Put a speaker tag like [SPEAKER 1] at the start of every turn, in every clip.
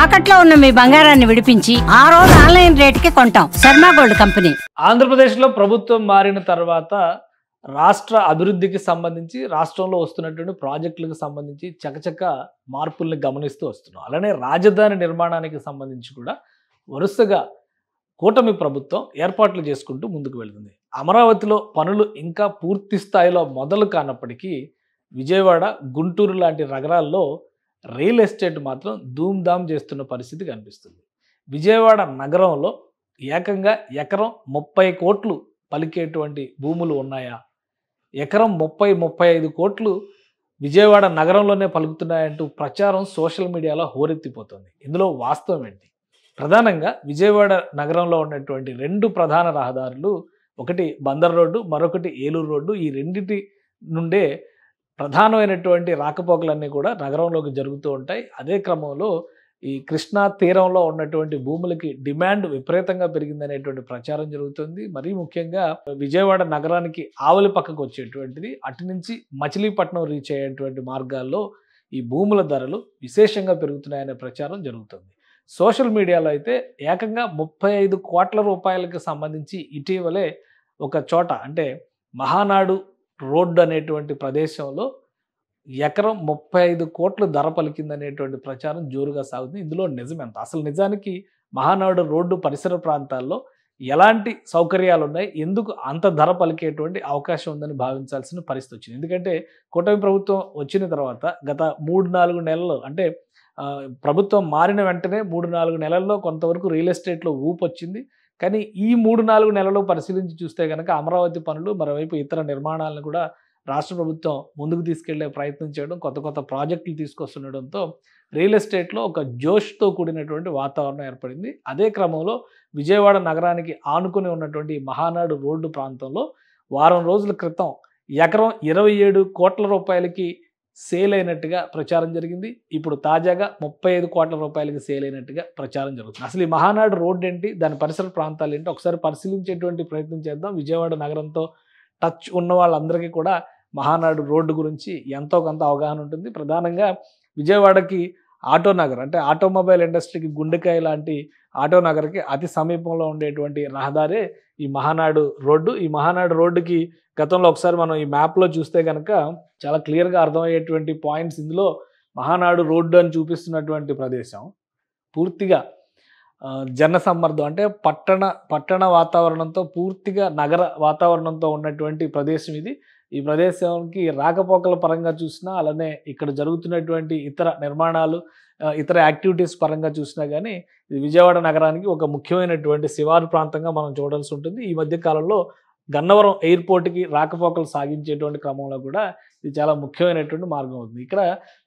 [SPEAKER 1] తాకట్లో ఉన్న మీ బంగారాన్ని విడిపించి ఆ రోజు ఆన్లైన్ రేటుకి కొంటాం. Sharma gold company.
[SPEAKER 2] ఆంధ్రప్రదేశ్లో ప్రభుత్వం మారిన తర్వాత రాష్ట్ర అభివృద్ధికి సంబంధించి రాష్ట్రంలో వస్తున్నటువంటి ప్రాజెక్టులకు సంబంధించి చకచక మార్పుల్ని గమనిస్తూ వస్తున్నాం. అలానే రాజధాని నిర్మాణానికి సంబంధించి కూడా వరుసగా కూటమి ప్రభుత్వం ఏర్పాట్లు చేసుకుంటూ ముందుకు వెళ్తుంది. అమరావతిలో పనులు ఇంకా పూర్తి స్థాయిలో మొదలు కానప్పటికీ విజయవాడ, గుంటూరు లాంటి నగరాల్లో రియల్ ఎస్టేట్ మాత్రం ధూమ్ధామ్ చేస్తున్న పరిస్థితి కనిపిస్తుంది. విజయవాడ నగరంలో ఏకంగా ఎకరం 30 కోట్లు పలికేటువంటి భూములు ఉన్నాయా? ఎకరం 30-35 కోట్లు విజయవాడ నగరంలోనే పలుకుతున్నాయంటూ ప్రచారం సోషల్ మీడియాలో హోరెత్తిపోతుంది. ఇందులో వాస్తవం ఏంటి? ప్రధానంగా విజయవాడ నగరంలో ఉన్నటువంటి 2 ప్రధాన రహదారులు, ఒకటి బందర్ రోడ్డు, మరొకటి ఏలూరు రోడ్డు. ఈ రెండింటి నుండే ప్రధానమైనటువంటి రాకపోకలన్నీ కూడా నగరంలోకి జరుగుతూ ఉంటాయి. అదే క్రమంలో ఈ కృష్ణా తీరంలో ఉన్నటువంటి భూములకి డిమాండ్ విపరీతంగా పెరిగిందనేటువంటి ప్రచారం జరుగుతుంది. మరీ ముఖ్యంగా విజయవాడ నగరానికి ఆవలి పక్కకు వచ్చేటువంటిది, అటు నుంచి మచిలీపట్నం రీచ్ అయ్యేటువంటి మార్గాల్లో ఈ భూముల ధరలు విశేషంగా పెరుగుతున్నాయనే ప్రచారం జరుగుతుంది. సోషల్ మీడియాలో అయితే ఏకంగా 35 కోట్ల రూపాయలకు సంబంధించి ఇటీవలే ఒక చోట, అంటే మహానాడు రోడ్డు అనేటువంటి ప్రదేశంలో ఎకరం 35 కోట్లు ధర పలికిందనేటువంటి ప్రచారం జోరుగా సాగుతుంది. ఇందులో నిజం ఎంత? అసలు నిజానికి మహానాడు రోడ్డు పరిసర ప్రాంతాల్లో ఎలాంటి సౌకర్యాలు ఉన్నాయి? ఎందుకు అంత ధర పలికేటువంటి అవకాశం ఉందని భావించాల్సిన పరిస్థితి వచ్చింది. ఎందుకంటే కూటమి ప్రభుత్వం వచ్చిన తర్వాత గత 3-4 నెలలు, అంటే ప్రభుత్వం మారిన వెంటనే 3-4 నెలల్లో కొంతవరకు రియల్ ఎస్టేట్లో ఊపు వచ్చింది. కానీ ఈ 3-4 నెలలు పరిశీలించి చూస్తే కనుక అమరావతి పనులు, మరోవైపు ఇతర నిర్మాణాలను కూడా రాష్ట్ర ప్రభుత్వం ముందుకు తీసుకెళ్లే ప్రయత్నం చేయడం, కొత్త కొత్త ప్రాజెక్టులు తీసుకొస్తుండడంతో రియల్ ఎస్టేట్లో ఒక జోష్తో కూడినటువంటి వాతావరణం ఏర్పడింది. అదే క్రమంలో విజయవాడ నగరానికి ఆనుకుని ఉన్నటువంటి మహానాడు రోడ్డు ప్రాంతంలో వారం రోజుల క్రితం ఎకరం 27 కోట్ల రూపాయలకి సేల్ అయినట్టుగా ప్రచారం జరిగింది. ఇప్పుడు తాజాగా 35 కోట్ల రూపాయలకి సేల్ అయినట్టుగా ప్రచారం జరుగుతుంది. అసలు ఈ మహానాడు రోడ్డు ఏంటి, దాని పరిసర ప్రాంతాలు ఏంటి, ఒకసారి పరిశీలించేటువంటి ప్రయత్నం చేద్దాం. విజయవాడ నగరంతో టచ్ ఉన్న వాళ్ళందరికీ కూడా మహానాడు రోడ్డు గురించి ఎంతో కొంత అవగాహన ఉంటుంది. ప్రధానంగా విజయవాడకి ఆటో నగర్, అంటే ఆటోమొబైల్ ఇండస్ట్రీకి గుండెకాయ లాంటి ఆటో నగర్కి అతి సమీపంలో ఉండేటువంటి రహదారే ఈ మహానాడు రోడ్డు. ఈ మహానాడు రోడ్డుకి గతంలో ఒకసారి మనం ఈ మ్యాప్లో చూస్తే కనుక చాలా క్లియర్గా అర్థమయ్యేటువంటి పాయింట్స్ ఇందులో. మహానాడు రోడ్డు అని చూపిస్తున్నటువంటి ప్రదేశం పూర్తిగా జనసమ్మర్దం, అంటే పట్టణ వాతావరణంతో, పూర్తిగా నగర వాతావరణంతో ఉన్నటువంటి ప్రదేశం ఇది. ఈ ప్రదేశానికి రాకపోకల పరంగా చూసినా, అలానే ఇక్కడ జరుగుతున్నటువంటి ఇతర నిర్మాణాలు, ఇతర యాక్టివిటీస్ పరంగా చూసినా కానీ ఇది విజయవాడ నగరానికి ఒక ముఖ్యమైనటువంటి శివారు ప్రాంతంగా మనం చూడాల్సి ఉంటుంది. ఈ మధ్య కాలంలో గన్నవరం ఎయిర్పోర్ట్కి రాకపోకలు సాగించేటువంటి క్రమంలో కూడా ఇది చాలా ముఖ్యమైనటువంటి మార్గం అవుతుంది. ఇక్కడ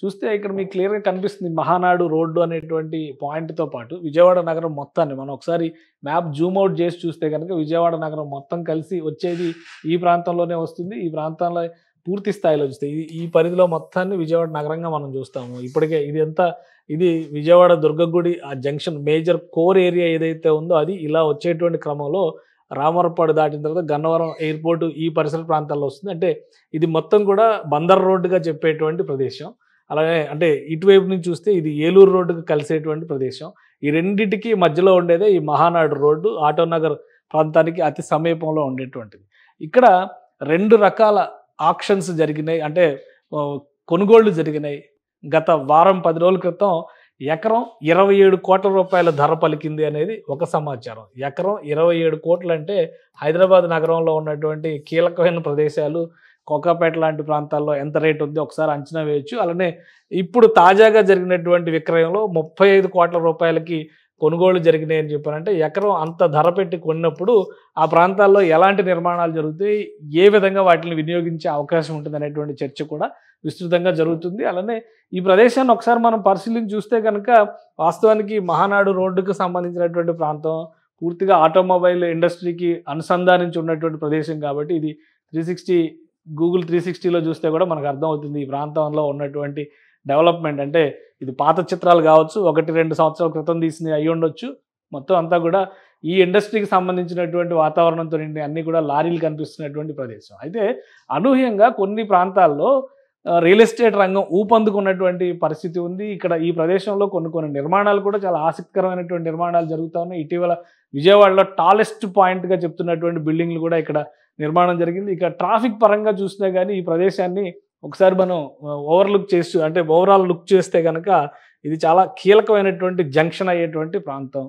[SPEAKER 2] చూస్తే ఇక్కడ మీకు క్లియర్గా కనిపిస్తుంది మహానాడు రోడ్డు అనేటువంటి పాయింట్తో పాటు విజయవాడ నగరం మొత్తాన్ని మనం ఒకసారి మ్యాప్ జూమ్అవుట్ చేసి చూస్తే కనుక విజయవాడ నగరం మొత్తం కలిసి వచ్చేది ఈ ప్రాంతంలోనే వస్తుంది. ఈ ప్రాంతంలో పూర్తి స్థాయిలో చూస్తే ఈ పరిధిలో మొత్తాన్ని విజయవాడ నగరంగా మనం చూస్తాము. ఇప్పటికే ఇది విజయవాడ దుర్గగుడి ఆ జంక్షన్ మేజర్ కోర్ ఏరియా ఏదైతే ఉందో అది ఇలా వచ్చేటువంటి క్రమంలో రామవరపాడు దాటిన తర్వాత గన్నవరం ఎయిర్పోర్టు ఈ పరిసర ప్రాంతాల్లో వస్తుంది. అంటే ఇది మొత్తం కూడా బందర్ రోడ్డుగా చెప్పేటువంటి ప్రదేశం. అలాగే అంటే ఇటువైపు నుంచి చూస్తే ఇది ఏలూరు రోడ్డుకు కలిసేటువంటి ప్రదేశం. ఈ రెండింటికి మధ్యలో ఉండేదే ఈ మహానాడు రోడ్డు, ఆటోనగర్ ప్రాంతానికి అతి సమీపంలో ఉండేటువంటిది. ఇక్కడ 2 రకాల ఆక్షన్స్ జరిగినాయి, అంటే కొనుగోళ్లు జరిగినాయి. గత వారం 10 రోజుల క్రితం ఎకరం 27 కోట్ల రూపాయల ధర పలికింది అనేది ఒక సమాచారం. ఎకరం 27 కోట్లు అంటే హైదరాబాద్ నగరంలో ఉన్నటువంటి కీలకమైన ప్రదేశాలు, కోకాపేట లాంటి ప్రాంతాల్లో ఎంత రేటు ఉందో ఒకసారి అంచనా వేయచ్చు. అలానే ఇప్పుడు తాజాగా జరిగినటువంటి విక్రయంలో 35 కోట్ల రూపాయలకి కొనుగోళ్లు జరిగినాయి అని చెప్పారంటే ఎకరం అంత ధర పెట్టి కొన్నప్పుడు ఆ ప్రాంతాల్లో ఎలాంటి నిర్మాణాలు జరుగుతాయి, ఏ విధంగా వాటిని వినియోగించే అవకాశం ఉంటుంది అనేటువంటి చర్చ కూడా విస్తృతంగా జరుగుతుంది. అలానే ఈ ప్రదేశాన్ని ఒకసారి మనం పరిశీలించి చూస్తే కనుక వాస్తవానికి మహానాడు రోడ్డుకు సంబంధించినటువంటి ప్రాంతం పూర్తిగా ఆటోమొబైల్ ఇండస్ట్రీకి అనుసంధానించి ఉన్నటువంటి ప్రదేశం కాబట్టి ఇది 360 గూగుల్ 360లో చూస్తే కూడా మనకు అర్థమవుతుంది ఈ ప్రాంతంలో ఉన్నటువంటి డెవలప్మెంట్. అంటే ఇది పాత చిత్రాలు కావచ్చు, 1-2 సంవత్సరాల క్రితం తీసినవి అయ్యి ఉండొచ్చు. మొత్తం అంతా కూడా ఈ ఇండస్ట్రీకి సంబంధించినటువంటి వాతావరణంతో అన్నీ కూడా లారీలు కనిపిస్తున్నటువంటి ప్రదేశం. అయితే అనూహ్యంగా కొన్ని ప్రాంతాల్లో రియల్ ఎస్టేట్ రంగం ఊపందుకున్నటువంటి పరిస్థితి ఉంది. ఇక్కడ ఈ ప్రదేశంలో కొన్ని నిర్మాణాలు కూడా చాలా ఆసక్తికరమైనటువంటి నిర్మాణాలు జరుగుతూ ఉన్నాయి. ఇటీవల విజయవాడలో టాలెస్ట్ పాయింట్గా చెప్తున్నటువంటి బిల్డింగ్లు కూడా ఇక్కడ నిర్మాణం జరిగింది. ఇక ట్రాఫిక్ పరంగా చూసినా కానీ ఈ ప్రదేశాన్ని ఒకసారి మనం ఓవరాల్ లుక్ చేస్తే కనుక ఇది చాలా కీలకమైనటువంటి జంక్షన్ అయ్యేటువంటి ప్రాంతం.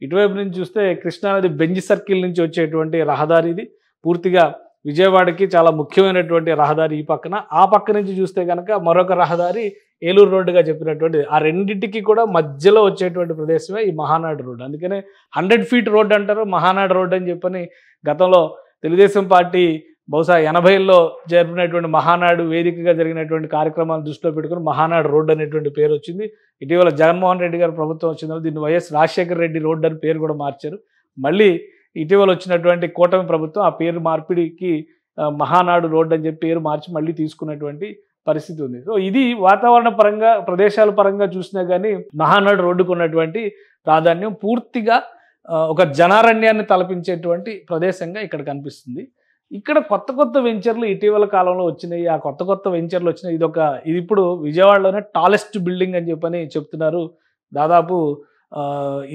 [SPEAKER 2] ఇటువైపు నుంచి చూస్తే కృష్ణానది బెంజ్ సర్కిల్ నుంచి వచ్చేటువంటి రహదారి ఇది. పూర్తిగా విజయవాడకి చాలా ముఖ్యమైనటువంటి రహదారి ఈ పక్కన. ఆ పక్క నుంచి చూస్తే కనుక మరొక రహదారి ఏలూరు రోడ్డుగా చెప్పినటువంటి ఆ రెండింటికి కూడా మధ్యలో వచ్చేటువంటి ప్రదేశమే ఈ మహానాడు రోడ్డు. అందుకనే 100 ఫీట్ రోడ్డు అంటారు, మహానాడు రోడ్డు అని చెప్పని గతంలో తెలుగుదేశం పార్టీ బహుశా 80ల్లో జరిపినటువంటి మహానాడు వేదికగా జరిగినటువంటి కార్యక్రమాలను దృష్టిలో పెట్టుకుని మహానాడు రోడ్డు అనేటువంటి పేరు వచ్చింది. ఇటీవల జగన్మోహన్ రెడ్డి గారు ప్రభుత్వం వచ్చిన దీన్ని వైఎస్ రాజశేఖర రెడ్డి రోడ్డు అని పేరు కూడా మార్చారు. మళ్ళీ ఇటీవల వచ్చినటువంటి కూటమి ప్రభుత్వం ఆ పేరు మార్పిడికి మహానాడు రోడ్డు అని చెప్పి పేరు మార్చి మళ్ళీ తీసుకున్నటువంటి పరిస్థితి ఉంది. సో ఇది వాతావరణ పరంగా ప్రదేశాల పరంగా చూసినా కానీ మహానాడు రోడ్డుకు ఉన్నటువంటి ప్రాధాన్యం పూర్తిగా ఒక జనారణ్యాన్ని తలపించేటువంటి ప్రదేశంగా ఇక్కడ కనిపిస్తుంది. ఇక్కడ కొత్త వెంచర్లు ఇటీవల కాలంలో వచ్చినాయి. ఆ కొత్త వెంచర్లు వచ్చినాయి. ఇది ఇప్పుడు విజయవాడలోనే టాలెస్ట్ బిల్డింగ్ అని చెప్పని చెప్తున్నారు. దాదాపు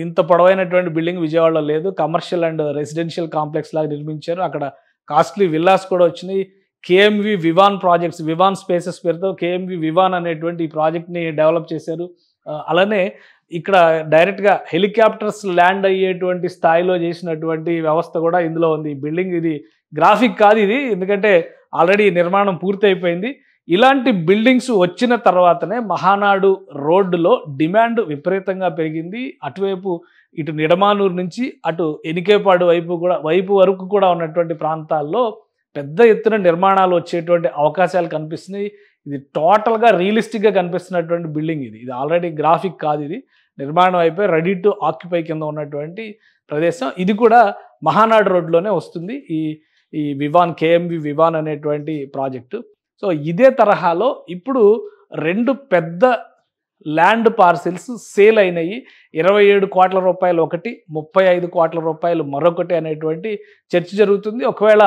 [SPEAKER 2] ఇంత పొడవైనటువంటి బిల్డింగ్ విజయవాడలో లేదు. కమర్షియల్ అండ్ రెసిడెన్షియల్ కాంప్లెక్స్ లాగా నిర్మించారు. అక్కడ కాస్ట్లీ విల్లాస్ కూడా వచ్చినాయి. KMV Vivaan projects, Vivaan spaces పేరుతో కేఎంవి వివాన్ అనేటువంటి ఈ ప్రాజెక్ట్ని డెవలప్ చేశారు. అలానే ఇక్కడ డైరెక్ట్గా హెలికాప్టర్స్ ల్యాండ్ అయ్యేటువంటి స్థాయిలో చేసినటువంటి వ్యవస్థ కూడా ఇందులో ఉంది. ఈ బిల్డింగ్ ఇది గ్రాఫిక్ కాదు ఇది, ఎందుకంటే ఆల్రెడీ నిర్మాణం పూర్తి అయిపోయింది. ఇలాంటి బిల్డింగ్స్ వచ్చిన తర్వాతనే మహానాడు రోడ్డులో డిమాండ్ విపరీతంగా పెరిగింది. అటువైపు ఇటు నిడమానూరు నుంచి అటు ఎనికేపాడు వైపు వరకు కూడా ఉన్నటువంటి ప్రాంతాల్లో పెద్ద ఎత్తున నిర్మాణాలు వచ్చేటువంటి అవకాశాలు కనిపిస్తున్నాయి. ఇది టోటల్గా రియలిస్టిక్గా కనిపిస్తున్నటువంటి బిల్డింగ్ ఇది. ఇది ఆల్రెడీ గ్రాఫిక్ కాదు, ఇది నిర్మాణం అయిపోయి రెడీ టు ఆక్యుపై కింద ఉన్నటువంటి ప్రదేశం. ఇది కూడా మహానాడు రోడ్లోనే వస్తుంది ఈ వివాన్, కేఎంవి వివాన్ అనేటువంటి ప్రాజెక్టు. సో ఇదే తరహాలో ఇప్పుడు 2 పెద్ద ల్యాండ్ పార్సిల్స్ సేల్ అయినాయి. 27 కోట్ల రూపాయలు ఒకటి, 35 కోట్ల రూపాయలు మరొకటి అనేటువంటి చర్చ జరుగుతుంది. ఒకవేళ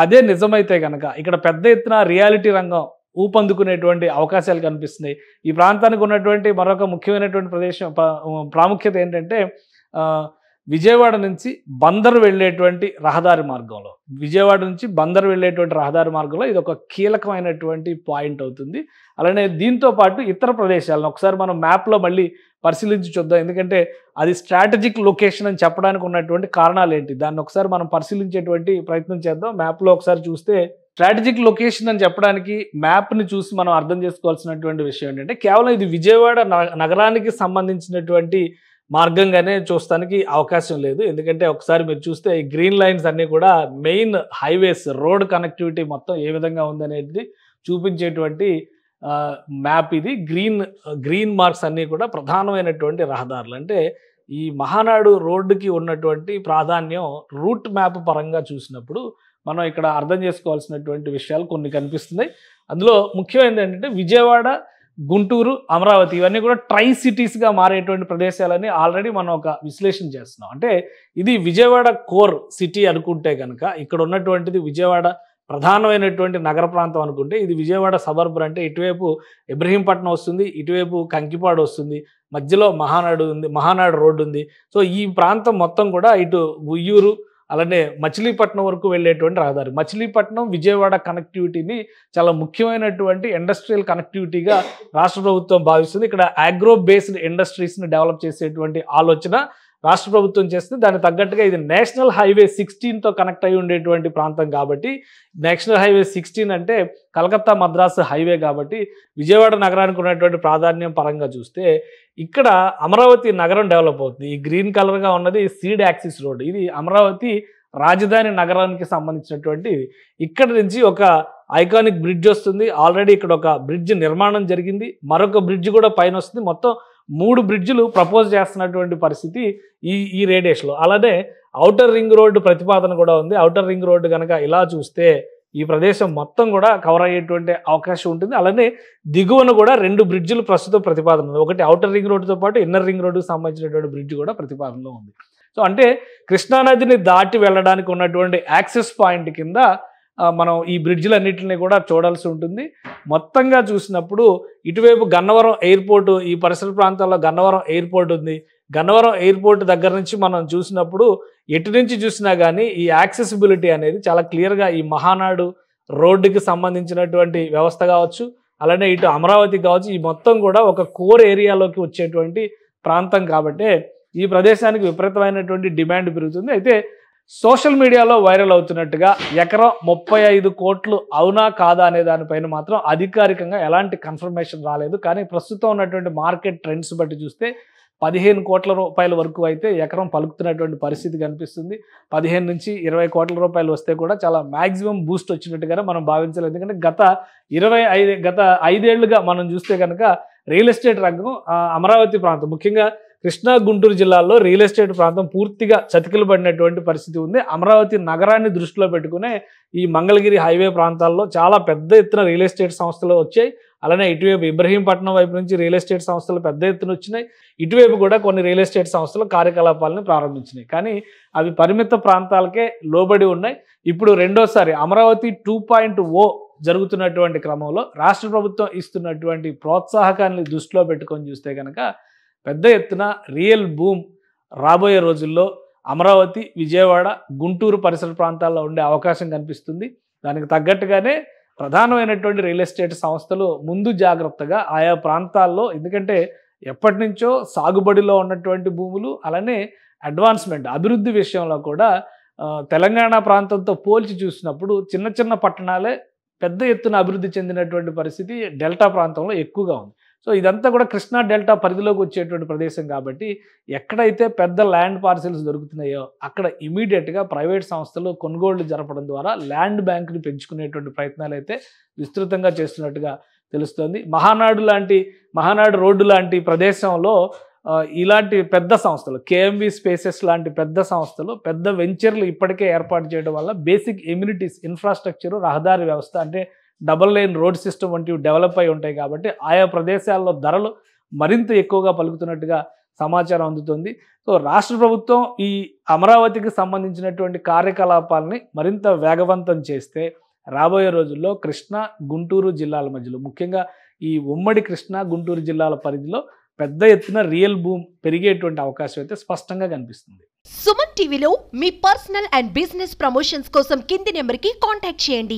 [SPEAKER 2] అదే నిజమైతే కనుక ఇక్కడ పెద్ద ఎత్తున రియాలిటీ రంగం ఊపందుకునేటువంటి అవకాశాలు కనిపిస్తున్నాయి. ఈ ప్రాంతానికి ఉన్నటువంటి మరొక ముఖ్యమైనటువంటి ప్రాముఖ్యత ఏంటంటే విజయవాడ నుంచి బందరు వెళ్ళేటువంటి రహదారి మార్గంలో ఇది ఒక కీలకమైనటువంటి పాయింట్ అవుతుంది. అలానే దీంతో పాటు ఇతర ప్రదేశాలను ఒకసారి మనం మ్యాప్లో మళ్ళీ పరిశీలించి చూద్దాం. ఎందుకంటే అది స్ట్రాటజిక్ లొకేషన్ అని చెప్పడానికి ఉన్నటువంటి కారణాలు ఏంటి, దాన్ని ఒకసారి మనం పరిశీలించేటువంటి ప్రయత్నం చేద్దాం. మ్యాప్లో ఒకసారి చూస్తే స్ట్రాటజిక్ లొకేషన్ అని చెప్పడానికి మ్యాప్ని చూసి మనం అర్థం చేసుకోవాల్సినటువంటి విషయం ఏంటంటే కేవలం ఇది విజయవాడ నగరానికి సంబంధించినటువంటి మార్గంగానే చూస్తానికి అవకాశం లేదు. ఎందుకంటే ఒకసారి మీరు చూస్తే ఈ గ్రీన్ లైన్స్ అన్నీ కూడా మెయిన్ హైవేస్, రోడ్ కనెక్టివిటీ మొత్తం ఏ విధంగా ఉందనేది చూపించేటువంటి మ్యాప్ ఇది. గ్రీన్ మార్క్స్ అన్నీ కూడా ప్రధానమైనటువంటి రహదారులు. అంటే ఈ మహానాడు రోడ్డుకి ఉన్నటువంటి ప్రాధాన్యం రూట్ మ్యాప్ పరంగా చూసినప్పుడు మనం ఇక్కడ అర్థం చేసుకోవాల్సినటువంటి విషయాలు కొన్ని కనిపిస్తున్నాయి. అందులో ముఖ్యమైనది ఏంటంటే విజయవాడ, గుంటూరు, అమరావతి ఇవన్నీ కూడా ట్రై సిటీస్గా మారేటువంటి ప్రదేశాలని ఆల్రెడీ మనం ఒక విశ్లేషణ చేస్తున్నాం. అంటే ఇది విజయవాడ కోర్ సిటీ అనుకుంటే కనుక ఇక్కడ ఉన్నటువంటిది విజయవాడ ప్రధానమైనటువంటి నగర ప్రాంతం అనుకుంటే ఇది విజయవాడ సబర్బర్. అంటే ఇటువైపు ఇబ్రహీంపట్నం వస్తుంది, ఇటువైపు కంకిపాడు వస్తుంది, మధ్యలో మహానాడు రోడ్డు ఉంది. సో ఈ ప్రాంతం మొత్తం కూడా ఇటు ఉయ్యూరు అలానే మచిలీపట్నం వరకు వెళ్ళేటువంటి రహదారి. మచిలీపట్నం విజయవాడ కనెక్టివిటీని చాలా ముఖ్యమైనటువంటి ఇండస్ట్రియల్ కనెక్టివిటీగా రాష్ట్ర ప్రభుత్వం భావిస్తుంది. ఇక్కడ అగ్రో బేస్డ్ ఇండస్ట్రీస్ని డెవలప్ చేసేటువంటి ఆలోచన రాష్ట్ర ప్రభుత్వం చేస్తుంది. దానికి తగ్గట్టుగా ఇది నేషనల్ హైవే 16తో కనెక్ట్ అయి ఉండేటువంటి ప్రాంతం కాబట్టి నేషనల్ హైవే 16 అంటే కలకత్తా మద్రాసు హైవే కాబట్టి విజయవాడ నగరానికి ఉన్నటువంటి ప్రాధాన్యం పరంగా చూస్తే ఇక్కడ అమరావతి నగరం డెవలప్ అవుతుంది. ఈ గ్రీన్ కలర్గా ఉన్నది సీడ్ యాక్సిస్ రోడ్. ఇది అమరావతి రాజధాని నగరానికి సంబంధించినటువంటి ఇక్కడ నుంచి ఒక ఐకానిక్ బ్రిడ్జ్ వస్తుంది. ఆల్రెడీ ఇక్కడ ఒక బ్రిడ్జ్ నిర్మాణం జరిగింది, మరొక బ్రిడ్జ్ కూడా పైన వస్తుంది. మొత్తం 3 బ్రిడ్జిలు ప్రపోజ్ చేస్తున్నటువంటి పరిస్థితి ఈ రేడియేషన్లో. అలానే ఔటర్ రింగ్ రోడ్డు ప్రతిపాదన కూడా ఉంది. ఔటర్ రింగ్ రోడ్డు కనుక ఇలా చూస్తే ఈ ప్రదేశం మొత్తం కూడా కవర్ అయ్యేటువంటి అవకాశం ఉంటుంది. అలానే దిగువన కూడా 2 బ్రిడ్జిలు ప్రస్తుతం ప్రతిపాదన ఉంది. ఒకటి ఔటర్ రింగ్ రోడ్డుతో పాటు ఇన్నర్ రింగ్ రోడ్డుకు సంబంధించినటువంటి బ్రిడ్జ్ కూడా ప్రతిపాదనలో ఉంది. సో అంటే కృష్ణానదిని దాటి వెళ్ళడానికి ఉన్నటువంటి యాక్సెస్ పాయింట్ కింద మనం ఈ బ్రిడ్జిలన్నింటినీ కూడా చూడాల్సి ఉంటుంది. మొత్తంగా చూసినప్పుడు ఇటువైపు గన్నవరం ఎయిర్పోర్టు, ఈ పరిసర ప్రాంతాల్లో గన్నవరం ఎయిర్పోర్ట్ ఉంది. గన్నవరం ఎయిర్పోర్ట్ దగ్గర నుంచి మనం చూసినప్పుడు ఎటు నుంచి చూసినా కానీ ఈ యాక్సెసిబిలిటీ అనేది చాలా క్లియర్గా ఈ మహానాడు రోడ్డుకి సంబంధించినటువంటి వ్యవస్థ కావచ్చు, అలానే ఇటు అమరావతి కావచ్చు, ఈ మొత్తం కూడా ఒక కోర్ ఏరియాలోకి వచ్చేటువంటి ప్రాంతం కాబట్టి ఈ ప్రదేశానికి విపరీతమైనటువంటి డిమాండ్ పెరుగుతుంది. అయితే సోషల్ మీడియాలో వైరల్ అవుతున్నట్టుగా ఎకరం 35 కోట్లు అవునా కాదా అనే దానిపైన మాత్రం అధికారికంగా ఎలాంటి కన్ఫర్మేషన్ రాలేదు. కానీ ప్రస్తుతం ఉన్నటువంటి మార్కెట్ ట్రెండ్స్ బట్టి చూస్తే 15 కోట్ల రూపాయల వరకు అయితే ఎకరం పలుకుతున్నటువంటి పరిస్థితి కనిపిస్తుంది. 15 నుంచి 20 కోట్ల రూపాయలు వస్తే కూడా చాలా మ్యాక్సిమం బూస్ట్ వచ్చినట్టుగానే మనం భావించలేదు. ఎందుకంటే గత 5 ఏళ్లుగా మనం చూస్తే కనుక రియల్ ఎస్టేట్ రంగం అమరావతి ప్రాంతం, ముఖ్యంగా కృష్ణా గుంటూరు జిల్లాల్లో రియల్ ఎస్టేట్ ప్రాంతం పూర్తిగా చతికిలు పడినటువంటి పరిస్థితి ఉంది. అమరావతి నగరాన్ని దృష్టిలో పెట్టుకునే ఈ మంగళగిరి హైవే ప్రాంతాల్లో చాలా పెద్ద ఎత్తున రియల్ ఎస్టేట్ సంస్థలు వచ్చాయి. అలానే ఇటువైపు ఇబ్రహీంపట్నం వైపు నుంచి రియల్ ఎస్టేట్ సంస్థలు పెద్ద ఎత్తున వచ్చినాయి. ఇటువైపు కూడా కొన్ని రియల్ ఎస్టేట్ సంస్థలు కార్యకలాపాలను ప్రారంభించినాయి. కానీ అవి పరిమిత ప్రాంతాలకే లోబడి ఉన్నాయి. ఇప్పుడు రెండోసారి అమరావతి 2.0 జరుగుతున్నటువంటి క్రమంలో రాష్ట్ర ప్రభుత్వం ఇస్తున్నటువంటి ప్రోత్సాహకాన్ని దృష్టిలో పెట్టుకొని చూస్తే కనుక పెద్ద ఎత్తున రియల్ బూమ్ రాబోయే రోజుల్లో అమరావతి, విజయవాడ, గుంటూరు పరిసర ప్రాంతాల్లో ఉండే అవకాశం కనిపిస్తుంది. దానికి తగ్గట్టుగానే ప్రధానమైనటువంటి రియల్ ఎస్టేట్ సంస్థలు ముందు జాగ్రత్తగా ఆయా ప్రాంతాల్లో, ఎందుకంటే ఎప్పటి నుంచో సాగుబడిలో ఉన్నటువంటి భూములు, అలానే అడ్వాన్స్మెంట్ అభివృద్ధి విషయంలో కూడా తెలంగాణ ప్రాంతంతో పోల్చి చూసినప్పుడు చిన్న చిన్న పట్టణాలే పెద్ద ఎత్తున అభివృద్ధి చెందినటువంటి పరిస్థితి డెల్టా ప్రాంతంలో ఎక్కువగా ఉంది. సో ఇదంతా కూడా కృష్ణా డెల్టా పరిధిలోకి వచ్చేటువంటి ప్రదేశం కాబట్టి ఎక్కడైతే పెద్ద ల్యాండ్ పార్సిల్స్ దొరుకుతున్నాయో అక్కడ ఇమీడియట్గా ప్రైవేట్ సంస్థలు కొనుగోళ్లు జరపడం ద్వారా ల్యాండ్ బ్యాంకుని పెంచుకునేటువంటి ప్రయత్నాలు అయితే విస్తృతంగా చేస్తున్నట్టుగా తెలుస్తోంది. మహానాడు రోడ్డు లాంటి ప్రదేశంలో ఇలాంటి పెద్ద సంస్థలు, కేఎంవి స్పేసెస్ లాంటి పెద్ద సంస్థలు పెద్ద వెంచర్లు ఇప్పటికే ఏర్పాటు చేయడం వల్ల బేసిక్ ఎమ్యూనిటీస్, ఇన్ఫ్రాస్ట్రక్చర్, రహదారి వ్యవస్థ అంటే డబుల్ లైన్ రోడ్ సిస్టమ్ వంటివి డెవలప్ అయి ఉంటాయి కాబట్టి ఆయా ప్రదేశాల్లో ధరలు మరింత ఎక్కువగా పలుకుతున్నట్టుగా సమాచారం అందుతుంది. సో రాష్ట్ర ప్రభుత్వం ఈ అమరావతికి సంబంధించినటువంటి కార్యకలాపాలని మరింత వేగవంతం చేస్తే రాబోయే రోజుల్లో కృష్ణా, గుంటూరు జిల్లాల మధ్యలో, ముఖ్యంగా ఈ ఉమ్మడి కృష్ణా, గుంటూరు జిల్లాల పరిధిలో పెద్ద ఎత్తున రియల్ బూమ్ పెరిగేటువంటి అవకాశం అయితే స్పష్టంగా కనిపిస్తుంది.
[SPEAKER 3] సుమన్ టీవీలో మీ పర్సనల్ అండ్ బిజినెస్ ప్రమోషన్స్ కోసం కింది నెంబర్కి కాంటాక్ట్ చేయండి.